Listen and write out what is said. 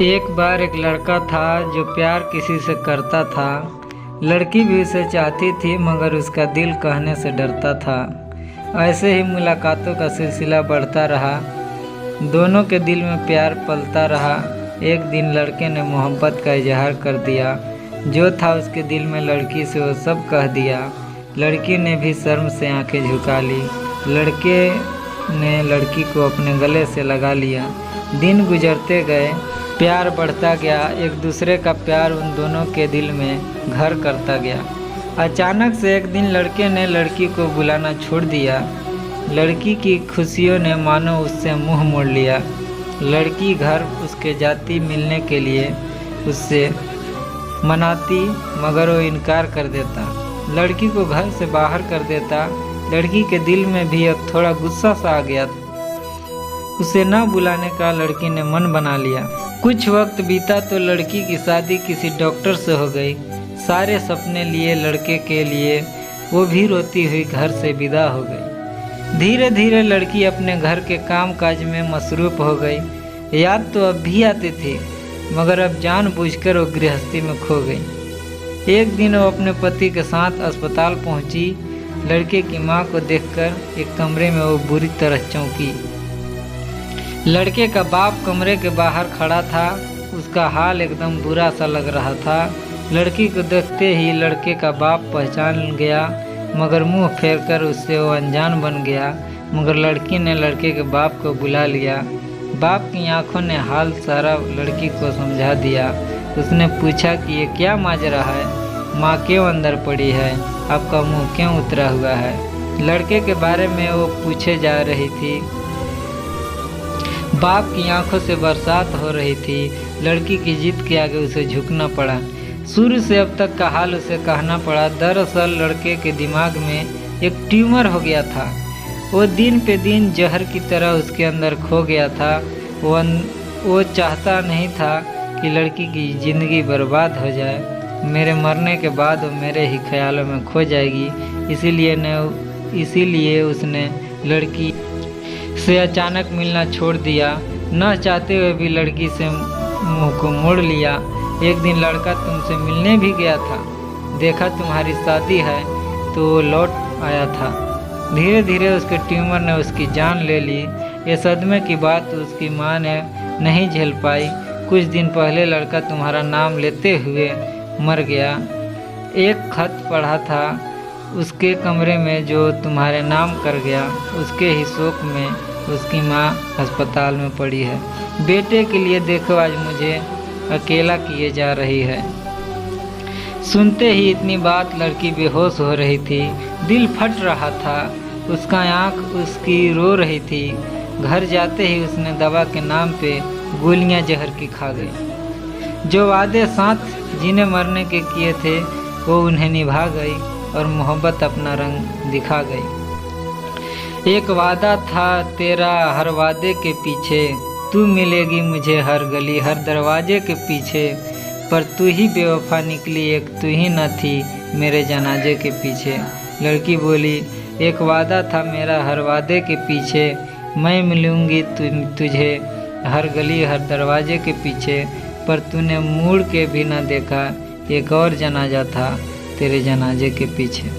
एक बार एक लड़का था जो प्यार किसी से करता था। लड़की भी उसे चाहती थी मगर उसका दिल कहने से डरता था। ऐसे ही मुलाकातों का सिलसिला बढ़ता रहा। दोनों के दिल में प्यार पलता रहा। एक दिन लड़के ने मोहब्बत का इजहार कर दिया। जो था उसके दिल में लड़की से वो सब कह दिया। लड़की ने भी शर्म से आंखें झुका ली। लड़के ने लड़की को अपने गले से लगा लिया। दिन गुजरते गए, प्यार बढ़ता गया। एक दूसरे का प्यार उन दोनों के दिल में घर करता गया। अचानक से एक दिन लड़के ने लड़की को बुलाना छोड़ दिया। लड़की की खुशियों ने मानो उससे मुंह मोड़ लिया। लड़की घर उसके जाती मिलने के लिए उससे मनाती मगर वो इनकार कर देता। लड़की को घर से बाहर कर देता। लड़की के दिल में भी अब थोड़ा गुस्सा सा आ गया। उसे न बुलाने का लड़की ने मन बना लिया। कुछ वक्त बीता तो लड़की की शादी किसी डॉक्टर से हो गई। सारे सपने लिए लड़के के लिए वो भी रोती हुई घर से विदा हो गई। धीरे धीरे लड़की अपने घर के काम काज में मसरूफ हो गई। याद तो अब भी आती थी मगर अब जानबूझकर वो गृहस्थी में खो गई। एक दिन वो अपने पति के साथ अस्पताल पहुंची। लड़के की मां को देखकर एक कमरे में वो बुरी तरह चौंकी। लड़के का बाप कमरे के बाहर खड़ा था। उसका हाल एकदम बुरा सा लग रहा था। लड़की को देखते ही लड़के का बाप पहचान गया मगर मुंह फेरकर उससे वो अनजान बन गया। मगर लड़की ने लड़के के बाप को बुला लिया। बाप की आंखों ने हाल सारा लड़की को समझा दिया। उसने पूछा कि ये क्या माजरा है, माँ क्यों अंदर पड़ी है, आपका मुंह क्यों उतरा हुआ है। लड़के के बारे में वो पूछे जा रही थी। बाप की आंखों से बरसात हो रही थी। लड़की की जिद के आगे उसे झुकना पड़ा। शुरू से अब तक का हाल उसे कहना पड़ा। दरअसल लड़के के दिमाग में एक ट्यूमर हो गया था। वो दिन पे दिन जहर की तरह उसके अंदर खो गया था। वो चाहता नहीं था कि लड़की की ज़िंदगी बर्बाद हो जाए। मेरे मरने के बाद वो मेरे ही ख्यालों में खो जाएगी। इसीलिए उसने लड़की से अचानक मिलना छोड़ दिया। न चाहते हुए भी लड़की से मुंह को मोड़ लिया। एक दिन लड़का तुमसे मिलने भी गया था। देखा तुम्हारी शादी है तो वो लौट आया था। धीरे धीरे उसके ट्यूमर ने उसकी जान ले ली। ये सदमे की बात उसकी माँ ने नहीं झेल पाई। कुछ दिन पहले लड़का तुम्हारा नाम लेते हुए मर गया। एक खत पढ़ा था उसके कमरे में जो तुम्हारे नाम कर गया। उसके ही शोक में उसकी माँ अस्पताल में पड़ी है। बेटे के लिए देखो आज मुझे अकेला किए जा रही है। सुनते ही इतनी बात लड़की बेहोश हो रही थी। दिल फट रहा था। उसका आँख उसकी रो रही थी। घर जाते ही उसने दवा के नाम पे गोलियां जहर की खा गई। जो वादे साथ जीने मरने के किए थे वो उन्हें निभा गई और मोहब्बत अपना रंग दिखा गई। एक वादा था तेरा हर वादे के पीछे, तू मिलेगी मुझे हर गली हर दरवाजे के पीछे। पर तू ही बेवफा निकली, एक तू ही न थी मेरे जनाजे के पीछे। लड़की बोली एक वादा था मेरा हर वादे के पीछे, मैं मिलूँगी तुझे हर गली हर दरवाजे के पीछे। पर तूने मुड़ के भी न देखा, एक और जनाजा था तेरे जनाजे के पीछे।